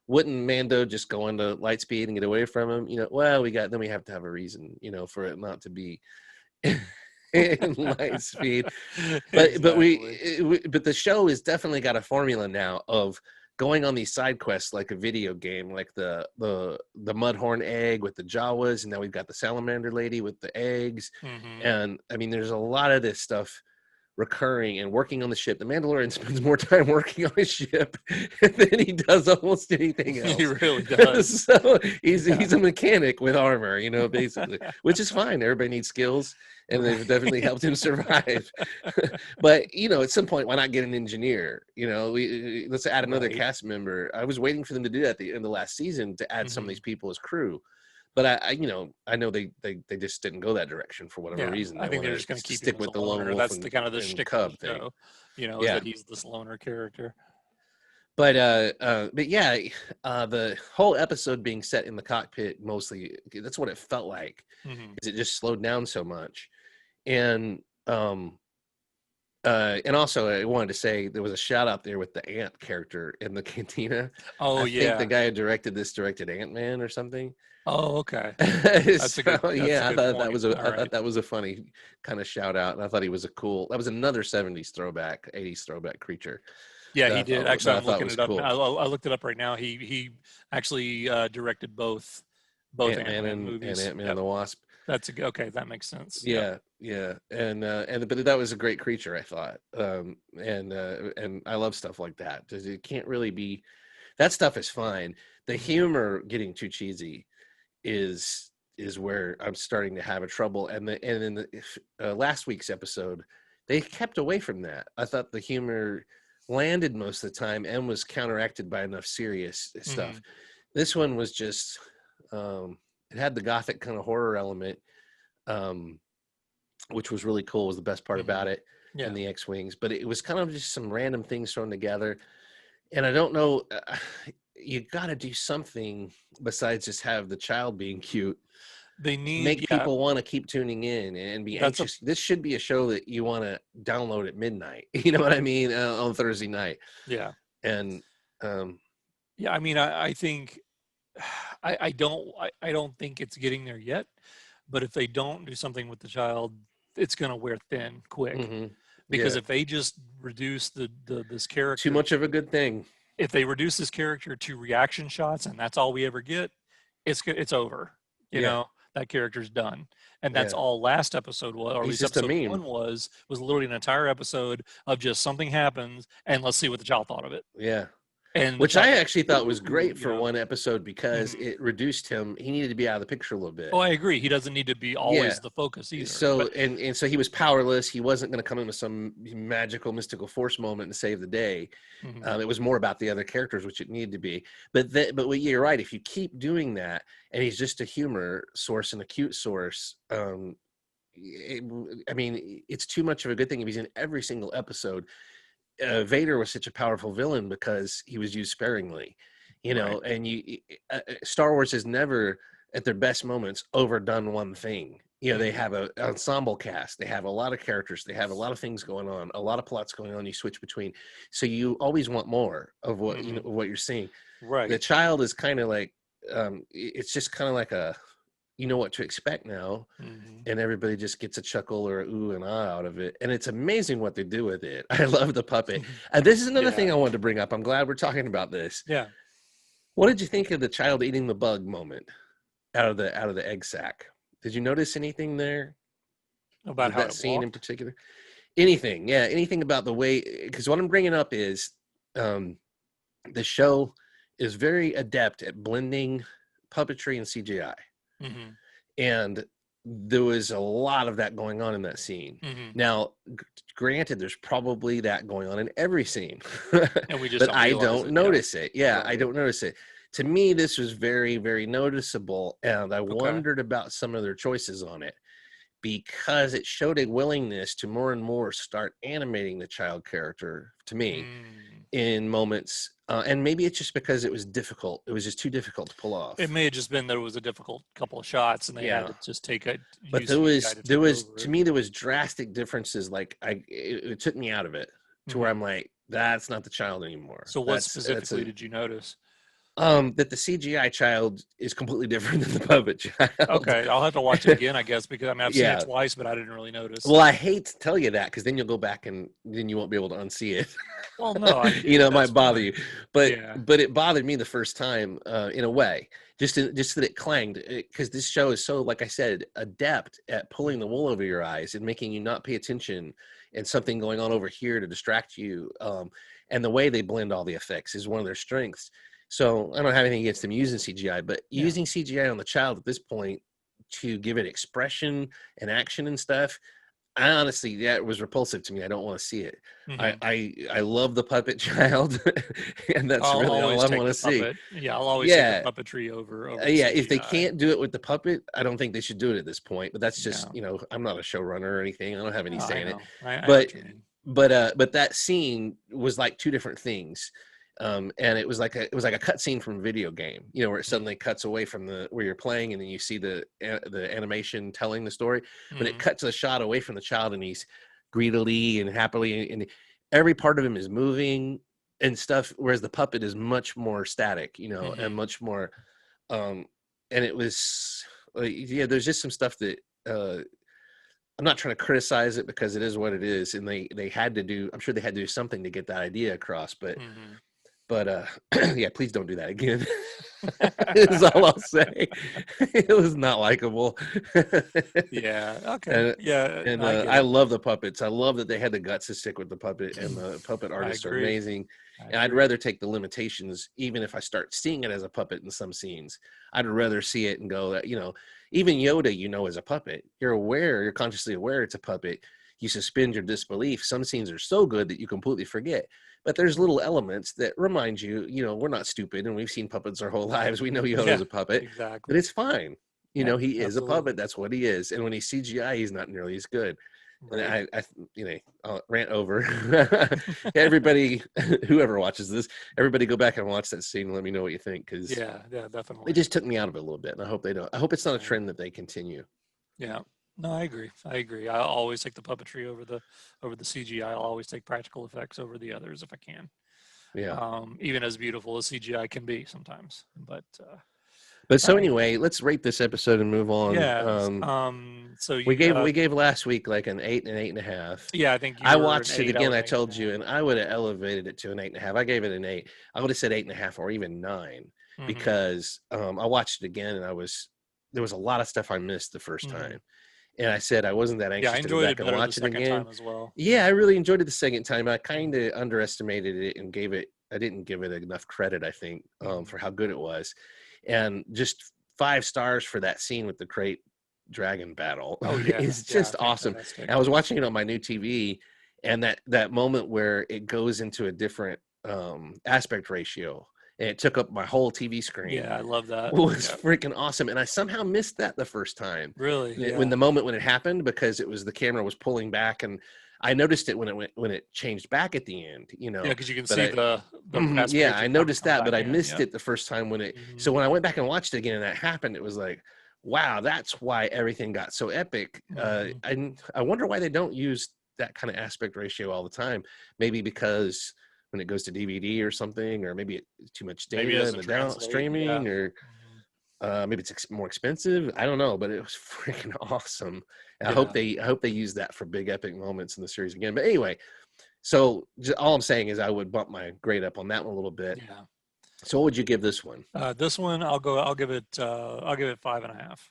Mando just go into light speed and get away from him? Well, we have to have a reason, for it not to be in light speed. Exactly. But the show has definitely got a formula now of going on these side quests like a video game, like the Mudhorn egg with the Jawas, and now we've got the salamander lady with the eggs. Mhm. And I mean, there's a lot of this stuff recurring and working on the ship. The Mandalorian spends more time working on his ship than he does almost anything else. He really does. So he's a mechanic with armor, you know, basically, which is fine. Everybody needs skills, and they've definitely helped him survive. But you know, at some point, why not get an engineer? You know, let's add another cast member. I was waiting for them to do that at the end of the last season to add some of these people as crew. But I know they just didn't go that direction for whatever reason. I think they're just going to keep stick with the lone wolf. That's the kind of the shtick cub thing, thing. You know, that he's this loner character. But yeah, the whole episode being set in the cockpit mostly, that's what it felt like. Is it just slowed down so much, and also I wanted to say there was a shout out there with the ant character in the cantina. I think the guy who directed Ant-Man or something. Oh, okay. That's a good, I thought point. that was a funny kind of shout out, and I thought he was that was another 70s throwback, 80s throwback creature. Yeah, he did. Actually, I'm looking it up. Cool. I looked it up right now. He actually directed both Ant-Man movies and Ant-Man and the Wasp. That's okay. That makes sense. Yeah. And but that was a great creature, I thought. And I love stuff like that. It can't really be. That stuff is fine. The humor getting too cheesy is where I'm starting to have a trouble. And in the last week's episode, they kept away from that. I thought the humor landed most of the time and was counteracted by enough serious stuff. This one was just it had the gothic kind of horror element, which was really cool. Was the best part about it. And the X-Wings, but it was kind of just some random things thrown together. And I don't know, you got to do something besides just have the child being cute. They need make people want to keep tuning in and be anxious. This should be a show that you want to download at midnight. You know what I mean? On Thursday night. Yeah. And I mean, I think I don't think it's getting there yet. But if they don't do something with the child, it's going to wear thin quick. Because if they just reduce this character, too much of a good thing. If they reduce this character to reaction shots and that's all we ever get, it's over. You know, that character's done. And that's all last episode was, or at least episode 1 was literally an entire episode of just something happens and let's see what the child thought of it. Yeah. And which I actually thought was great for one episode because it reduced him. He needed to be out of the picture a little bit. Oh, I agree. He doesn't need to be always the focus either. So and so he was powerless. He wasn't going to come in with some magical, mystical force moment and save the day. It was more about the other characters, which it needed to be. But you're right. If you keep doing that, and he's just a humor source and a cute source, I mean, it's too much of a good thing if he's in every single episode. Vader was such a powerful villain because he was used sparingly, you know, and Star Wars has never at their best moments overdone one thing. You know, they have an ensemble cast, they have a lot of characters, they have a lot of things going on, a lot of plots going on, you switch between. So you always want more of what, you know, what you're seeing. Right. The child is kind of like, it's just kind of like you know what to expect now, and everybody just gets a chuckle or a ooh and ah out of it, and it's amazing what they do with it. I love the puppet. And this is another thing I wanted to bring up. I'm glad we're talking about this. Yeah. What did you think of the child eating the bug moment out of the egg sack? Did you notice anything there about how that scene in particular? Anything? Yeah, anything about the way? Because what I'm bringing up is the show is very adept at blending puppetry and CGI. And there was a lot of that going on in that scene. Now, granted, there's probably that going on in every scene, and we just but I don't notice it. Yeah, I don't notice it. To me, this was very, very noticeable, and I wondered about some of their choices on it because it showed a willingness to more and more start animating the child character to me in moments. And maybe it's just because it was difficult. It was just too difficult to pull off. It may have just been that it was a difficult couple of shots and they had to just take it. But there was to me, there was drastic differences. Like it took me out of it to where I'm like, that's not the child anymore. So what specifically did you notice? That the CGI child is completely different than the puppet child. Okay, I'll have to watch it again, I guess, because I mean I've seen it Yeah. twice, but I didn't really notice. Well, I hate to tell you that because then you'll go back and then you won't be able to unsee it. Well, no, I get You know, it. it That's might bother fine. you, but Yeah. it bothered me the first time in a way, just that it clanged because this show is so, like I said, adept at pulling the wool over your eyes and making you not pay attention and something going on over here to distract you. And the way they blend all the effects is one of their strengths. So I don't have anything against them using CGI, but Yeah. using CGI on the child at this point to give it expression and action and stuff, I honestly, yeah, it was repulsive to me. I don't want to see it. Mhm. I love the puppet child, and that's I'll really all always I take want the to see. puppet. Yeah, I'll always take the Yeah, puppetry over the yeah. If they CGI. can't do it with the puppet, I don't think they should do it at this point. But that's just, Yeah. you know, I'm not a showrunner or anything. I don't have any No, say I in it. know. I know But what you mean. but that scene was like two different things. And it was like a cut scene from a video game, you know, where it suddenly cuts away from the where you're playing, and then you see the animation telling the story. But it Mhm. cuts a shot away from the child, and he's greedily and happily, and every part of him is moving and stuff. Whereas the puppet is much more static, you know, and Mhm. much more. Um, and it was, yeah, there's just some stuff that I'm not trying to criticize it because it is what it is, and they had to do. I'm sure they had to do something to get that idea across, but Mhm. yeah, please don't do that again. Is all I'll say. It was not likable. Yeah. Okay. and Yeah, I get I it. love the puppets. I love that they had the guts to stick with the puppet, and the puppet I artists are agree. amazing. I And I'd agree. rather take the limitations, even if I start seeing it as a puppet in some scenes. I'd rather see it and go that, you know, even Yoda, you know, as a puppet, you're consciously aware it's a puppet. You suspend your disbelief. Some scenes are so good that you completely forget. But there's little elements that remind you, you know, we're not stupid and we've seen puppets our whole lives. We know Yoda's Yeah, a puppet, but exactly. it's fine. You Yeah, know, he is a puppet. absolutely. That's what he is. And when he's CGI, he's not nearly as good. And Right. you know, I'll rant over. Everybody, whoever watches this, everybody go back and watch that scene and let me know what you think, because Yeah, yeah, it definitely. just took me out of it a little bit. And I hope they don't. I hope it's not a Right. trend that they continue. Yeah. No, I agree. I agree. I'll always take the puppetry over the CGI. I'll always take practical effects over the others if I can. Yeah. Even as beautiful as CGI can be sometimes. But But all so right. anyway, let's rate this episode and move on. Yeah. So We you gave we gave last week like an 8 and 8.5. yeah, I think you I were an watched it 8, I again. was I an eight and told a you, half. and I would have elevated it to an 8.5. I gave it an 8. I would have said 8.5 or even 9 Mm-hmm. because I watched it again and there was a lot of stuff I missed the first Mm-hmm. time, and I said I wasn't that Yeah, I anxious to go enjoyed it back and better the watch it second again. time as well. Yeah, Yeah. I really enjoyed it the second time. I kind Mm-hmm. of underestimated it and I didn't give it enough credit, I think, Mm-hmm. for how good it was, and just 5 stars for that scene with the crate dragon battle Oh yeah, is yeah, just awesome. fantastic. And I was watching it on my new TV, and that moment where it goes into a different aspect ratio, and it took up my whole TV screen Yeah, I love that. was Yeah. freaking awesome. And I somehow missed that the first time Really, when yeah. the moment when it happened, because it was the camera was pulling back, and I noticed it when it changed back at the end, you Yeah, know. because you can But see the aspect yeah, ratio I camera noticed come that, but back I in. missed Yeah. it the first time when it. Hmm. So when I went back and watched it again and that happened, it was like, wow, that's why everything got so epic. Hmm. I wonder why they don't use that kind of aspect ratio all the time. Maybe because when it goes to DVD or something, or maybe it's too much Maybe it data in doesn't the down translate. Yeah. streaming, or Hmm. maybe it's more expensive. I don't know, but it was freaking awesome. And Yeah. I hope they use that for big epic moments in the series again. But anyway, so all I'm saying is I would bump my grade up on that one a little bit. Yeah. So what would you give this one? This one, I'll give it 5.5.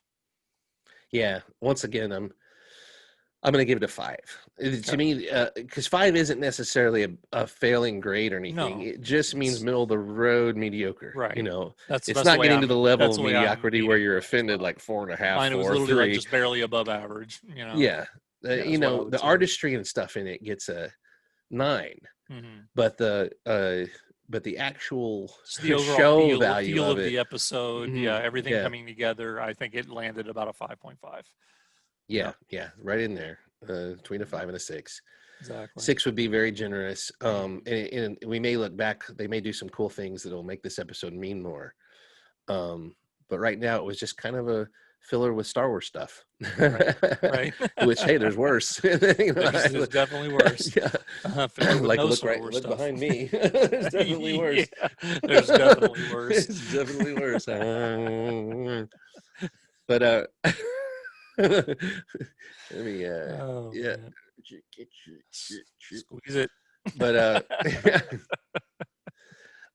Yeah, once again, I'm going to give it a 5. Okay. To me, because 5 isn't necessarily a failing grade or anything. No, It just means it's middle of the road mediocre. You right. know, That's it's not getting to the level that's of the way I'm mediocrity where leaning you're with it as offended well. like 4.5, Mine, it was 4, literally like 3. just barely above average. Yeah, Yeah, you is what I know, would the say. artistry and stuff in it gets a 9, Hmm. but the actual Just the overall show value feel of of it. the episode, yeah, everything Yeah, coming together. I think it landed about a 5.5. Yeah, yeah, right in there, between a 5 and a 6. exactly. 6 would be very generous. Mhm. And we may look back, they may do some cool things that'll make this episode mean more. But right now it was just kind of filler with Star Wars stuff. Right. Which, hey, there's worse. There's definitely worse. Yeah. Filler with Like no Star Wars look stuff. behind me. There's definitely worse. Yeah, there's definitely worse. It's definitely worse. But let me Oh, yeah. man. Squeeze it. But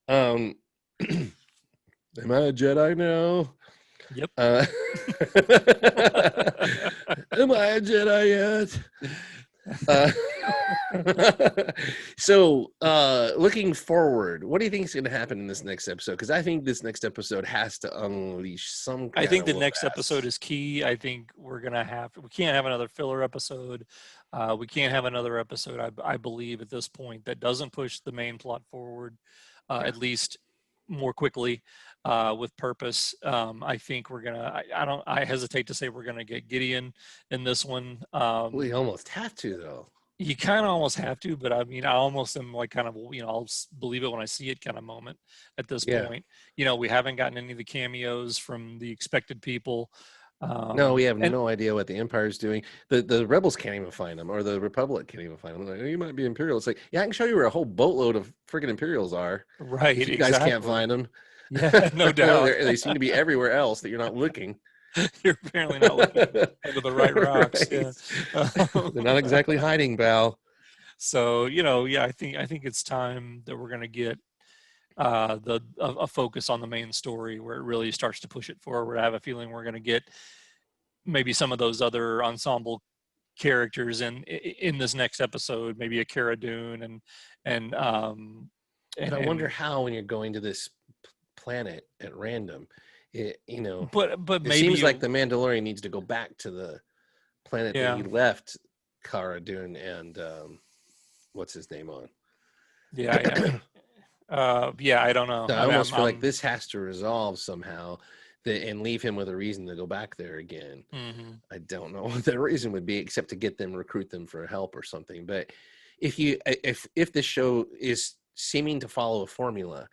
am I a Jedi now? Yep. Am I a Jedi yet? So looking forward, what do you think is going to happen in this next episode? Because I think this next episode has to unleash some kind I think of the whoop next ass. episode is key. I think we can't have another filler episode. We can't have another episode, I believe, at this point that doesn't push the main plot forward, at least more quickly, with purpose. I think we're gonna. I hesitate to say we're gonna get Gideon in this one. We almost have to, though. You kind of almost have to, but I mean, I almost am like kind of, I'll believe it when I see it kind of moment at this point. We haven't gotten any of the cameos from the expected people. No, we have no idea what the Empire's doing. The rebels can't even find them, or the Republic can't even find them. Like, you might be Imperial. It's like, yeah, I can show you where a whole boatload of freaking Imperials are. Right. You guys can't find them. Yeah, no doubt. They seem to be everywhere else that you're not looking. You're apparently not looking under the right rocks. Right. Yeah. They're not exactly hiding, Val. So, yeah, I think it's time that we're going to get a focus on the main story where it really starts to push it forward. I have a feeling we're going to get maybe some of those other ensemble characters in this next episode, maybe a Cara Dune and I wonder how, when you're going to this planet at random, but it maybe seems like the Mandalorian needs to go back to the planet that he left Cara Dune and what's his name on. Yeah. I don't know. I almost feel like this has to resolve somehow and leave him with a reason to go back there again. Mm-hmm. I don't know what the reason would be, except to get them, recruit them for help or something. But if the show is seeming to follow a formula,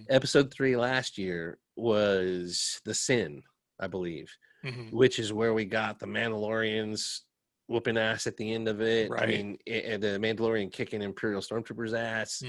episode 3 last year was the Sin, I believe, which is where we got the Mandalorians whooping ass at the end of it. Right. I mean, the Mandalorian kicking Imperial stormtroopers' ass.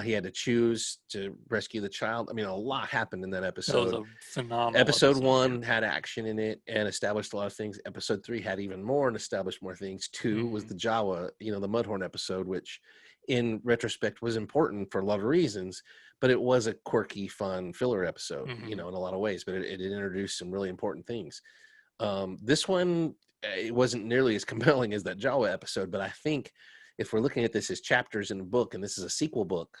He had to choose to rescue the child. I mean, a lot happened in that episode. That was a phenomenal episode 1 had action in it and established a lot of things. Episode 3 had even more and established more things. 2 was the Jawa, the Mudhorn episode, which in retrospect was important for a lot of reasons, but it was a quirky, fun filler episode, in a lot of ways, but it introduced some really important things. This one, it wasn't nearly as compelling as that Jawa episode, but I think if we're looking at this as chapters in a book, and this is a sequel book,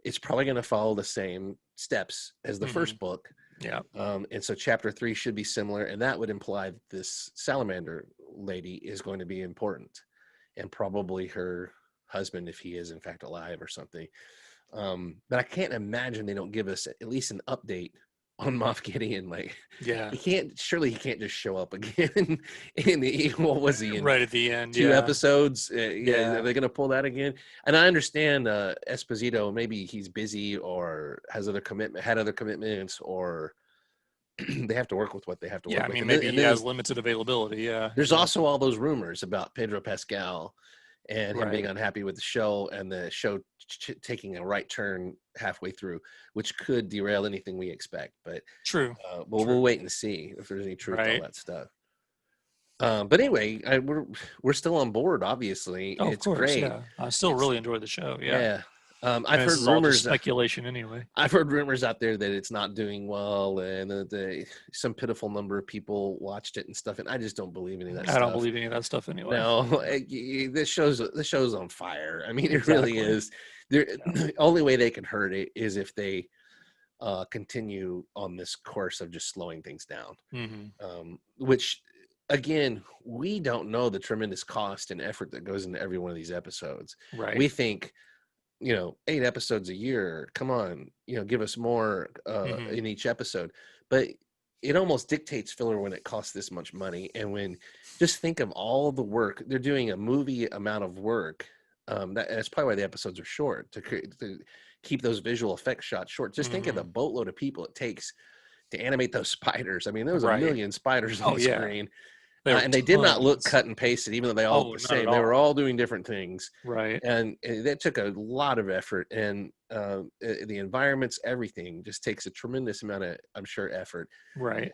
it's probably going to follow the same steps as the first book. Yeah. And so chapter 3 should be similar, and that would imply that this salamander lady is going to be important, and probably her husband, if he is in fact alive or something. But I can't imagine they don't give us at least an update on Moff Gideon. Like, he can't just show up again what was he in right at the end, 2 episodes. Are they gonna pull that again? And I understand Esposito, maybe he's busy or had other commitments, or they have to work with what they have to work with. I mean, maybe he has limited availability. There's also all those rumors about Pedro Pascal and him being unhappy with the show, and the show taking a right turn halfway through, which could derail anything we expect. But we'll wait and see if there's any truth to all that stuff. But anyway, we're still on board. Obviously, it's great. Yeah. I still really enjoy the show. Yeah. I've heard rumors. Speculation anyway. I've heard rumors out there that it's not doing well, and that some pitiful number of people watched it and stuff. And I just don't believe any of that stuff. I don't believe any of that stuff anyway. No, this show's on fire. I mean, it really is. The only way they can hurt it is if they continue on this course of just slowing things down. Which, again, we don't know the tremendous cost and effort that goes into every one of these episodes. Right. We think, 8 episodes a year, come on, give us more in each episode. But it almost dictates filler when it costs this much money. And when, just think of all the work, they're doing a movie amount of work. That's probably why the episodes are short, to keep those visual effects shots short. Just think of the boatload of people it takes to animate those spiders. I mean, there was a Right. million spiders on Oh the yeah. screen, There were and they did not look tons. cut and pasted, even though they all Oh, looked the not at same. They were all. all doing different things, Right. and that took a lot of effort. And the environments, everything, just takes a tremendous amount of, I'm sure, effort. Right.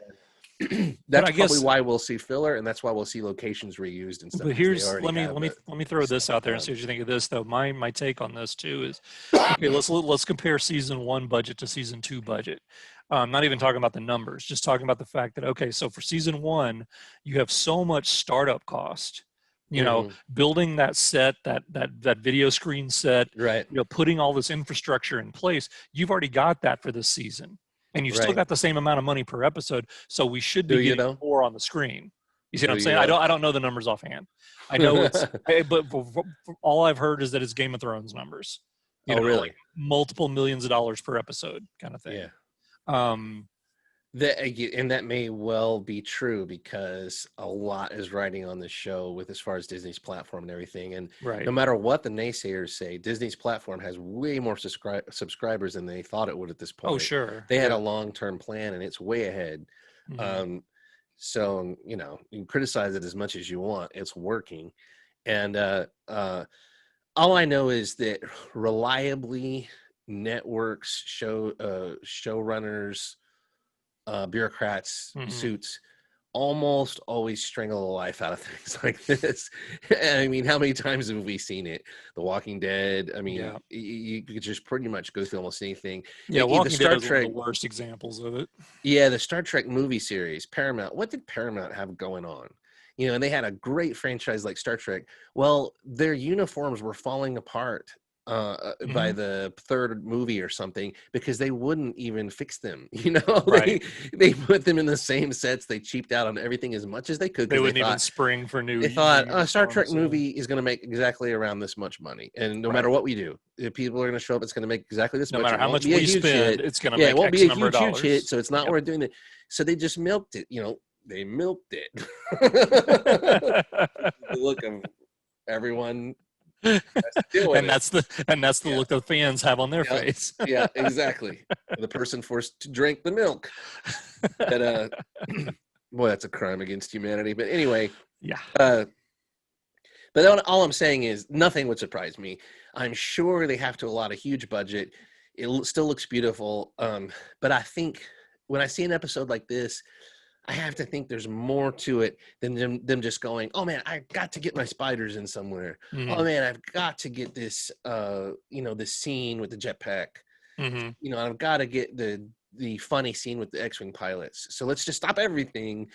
But That's I probably guess, why we'll see filler, and that's why we'll see locations reused and stuff, but because they here's, already have the let me throw this stuff out there and done. see what you think of this though. My take on this too is, okay, let's compare season 1 budget to season 2 budget. Not even talking about the numbers, just talking about the fact that, okay, so for season 1, you have so much startup cost, you know, Mhm. building that set, that video screen set, Right, you know, putting all this infrastructure in place. You've already got that for this season, and you've still right. got the same amount of money per episode. So we should Do be you getting though? more on the screen. You see what Do I'm you saying? though? I don't know the numbers offhand. I know it's, but for all I've heard is that it's Game of Thrones numbers. You Oh, know, like really? multiple millions of dollars per episode, kind of thing. Yeah. Um, And that may well be true, because a lot is riding on this show with as far as Disney's platform and everything. And right. no matter what the naysayers say, Disney's platform has way more subscribers than they thought it would at this point. Oh, sure. They had Yeah. a long-term plan, and it's way ahead. Mhm. So, you know, you can criticize it as much as you want. It's working. And all I know is that reliably, networks, showrunners, bureaucrats, Mhm. suits almost always strangle the life out of things like this. I mean, how many times have we seen it? The Walking Dead. I mean, Yeah. you could just pretty much go through almost anything. Yeah, The Walking Star Dead is one Trek, of the worst examples of it. yeah, the Star Trek movie series, Paramount. What did Paramount have going on? You know, and they had a great franchise like Star Trek. Well, their uniforms were falling apart by Mhm. the third movie or something, because they wouldn't even fix them. You know, Right. they put them in the same sets. They cheaped out on everything as much as they could, They because wouldn't even spring for they thought a Star Trek uniforms. Yeah. movie is going to make exactly around this much money, and no Right. matter what we do, if people are going to show up, it's going to make exactly this No much. matter It how won't much be a we huge spend, hit. it's going to Yeah, make it won't X be a number of huge hit, dollars. so it's not Yep. worth doing it. So they just milked it. You know, they milked it. The look of everyone has to deal with and it. that's the Yeah. look the fans have on their Yeah. face. Yeah, exactly. The person forced to drink the milk. But boy, that's a crime against humanity. But anyway, Yeah. but all I'm saying is nothing would surprise me. I'm sure they have to allot a huge budget. It still looks beautiful. But I think when I see an episode like this, I have to think there's more to it than them just going, oh man, I've got to get my spiders in somewhere. Mhm. Oh man, I've got to get this, this scene with the jetpack. Mhm. You know, I've got to get the funny scene with the X-wing pilots. So let's just stop everything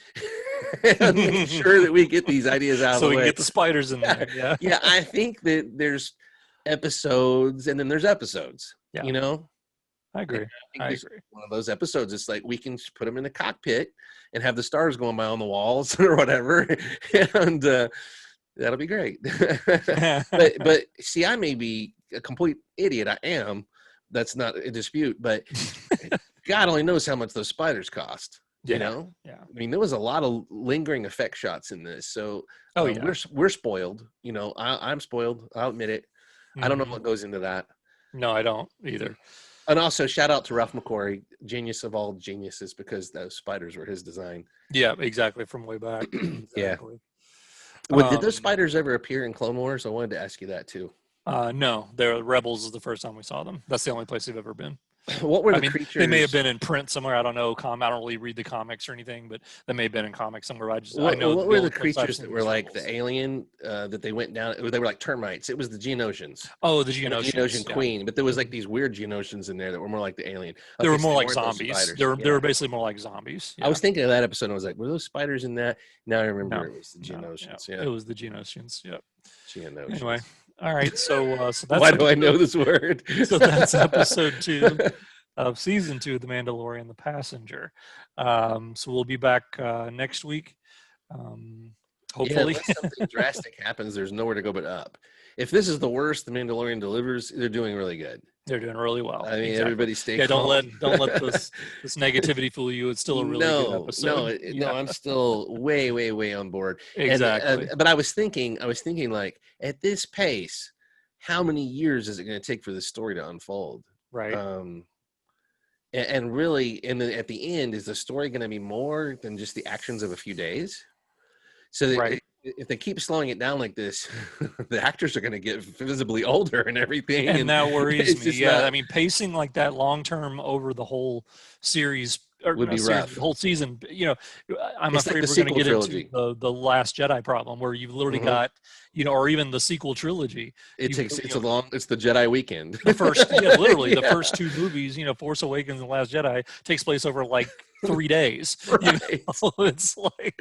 and make sure that we get these ideas out So of we the can way. get the spiders in there. Yeah. Yeah, I think that there's episodes and then there's episodes. Yeah. You know, I agree. think I this agree. one of those episodes. It's like we can just put them in the cockpit and have the stars going by on the walls or whatever, and that'll be great. but see, I may be a complete idiot. I am. That's not a dispute. But God only knows how much those spiders cost. Yeah. You know. Yeah. I mean, there was a lot of lingering effect shots in this. So Oh yeah. we're spoiled. You know, I'm spoiled. I'll admit it. I don't know Mhm. what goes into that. No, I don't either. And also, shout out to Ralph McQuarrie, genius of all geniuses, because those spiders were his design. Yeah, exactly. From way back. Yeah. Exactly. Did those spiders ever appear in Clone Wars? I wanted to ask you that too. No, they're Rebels is the first time we saw them. That's the only place they've ever been. What were the I mean, creatures? they may have been in print somewhere. I don't know. I don't really read the comics or anything, but they may have been in comics somewhere. I know. What the were the only place I've creatures seen that were is like Rebels. the alien that they went down? They were like termites. It was the Geonosians. Oh, the And the Geonosians. Geonosian Yeah. queen, but there was like these weird Geonosians in there that were more like the alien. They were Okay, so more like weren't those zombies. spiders. They Yeah. were basically more like zombies. I was Yeah. thinking of that episode. And I was like, were those spiders in that? Now I remember No, it was the no, Geonosians. yeah. Yeah, It was the Geonosians. Yep. Geonosians. Anyway, all right. So that's Why do I know this word? So that's episode 2 of season 2 of The Mandalorian, The Passenger. So we'll be back next week. Hopefully. Yeah, unless something drastic happens, there's nowhere to go but up. If this is the worst The Mandalorian delivers, they're doing really good. They're doing really well. I mean, Exactly. everybody stay Yeah, calm. don't let this negativity fool you. It's still a really good episode. No, I'm still way on board. Exactly. But I was thinking like, at this pace, how many years is it going to take for this story to unfold? Right. And really, at the end, is the story going to be more than just the actions of a few days? So Right. if they keep slowing it down like this, the actors are going to get visibly older and everything. And that worries it's me. just Yeah, not, I mean, pacing like that long term over the whole series, or would not be series, rough. the whole season. I'm It's like afraid the we're going to sequel get into trilogy. the Last Jedi problem, where you've literally Mhm. got, or even the sequel trilogy. You've It's it's the Jedi weekend. the first, yeah, literally the Yeah, first two movies, Force Awakens and Last Jedi takes place over like 3 days. right. It's like,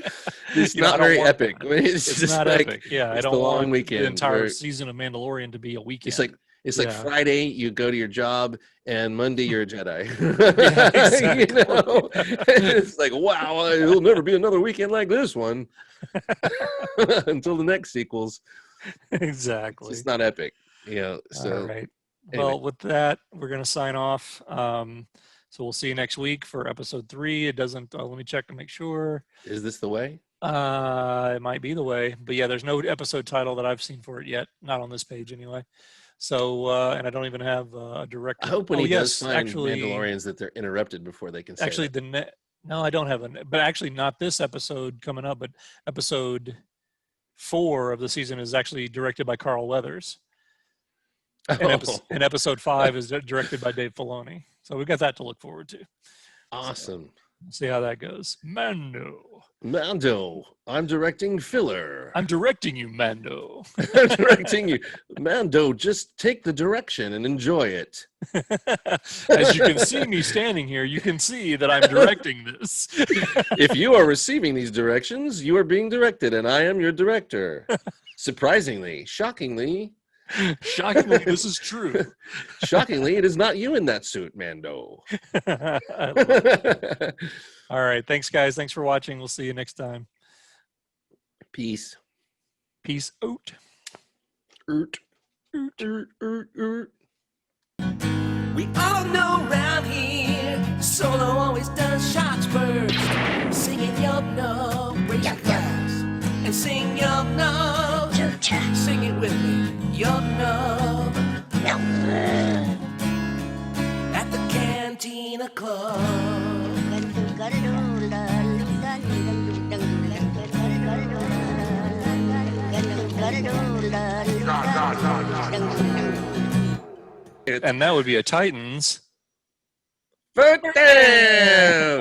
It's I not don't very want epic. that. It's It's just not like epic. Yeah, I it's the don't long want the weekend entire where season of Mandalorian to be a it's weekend. like it's like Yeah. Friday you go to your job and Monday you're a Jedi. Yeah, You exactly. know, it's like wow, there'll never be another weekend like this one until the next sequels. It's Exactly. just not epic, All So right. anyway, Well, with that, we're going to sign off. So we'll see you next week for episode 3. It doesn't, let me check to make sure. is this the way? It might be the way, but yeah, there's no episode title that I've seen for it yet. Not on this page anyway. So, and I don't even have a I director. hope when Oh, he does yes, find Mandalorians that they're interrupted before they can say actually that. no, I don't have but actually not this episode coming up, but episode 4 of the season is actually directed by Carl Weathers. And episode 5 is directed by Dave Filoni. So we've got that to look forward to. Awesome. We'll see how that goes. Mando, I'm directing filler. I'm directing you, Mando. I'm directing you. Mando, just take the direction and enjoy it. As you can see me standing here, you can see that I'm directing this. If you are receiving these directions, you are being directed, and I am your director. Surprisingly, shockingly, This is true. shockingly, it is not you in that suit, Mando. All right. Thanks, guys. Thanks for watching. We'll see you next time. Peace. Peace out. We all know round here, Solo always does shots first. Singing Yum Num, raise your glass and sing Yum Num. Sing it with me, Yum Num. At the Cantina Club. And that would be a Titans. Foot down!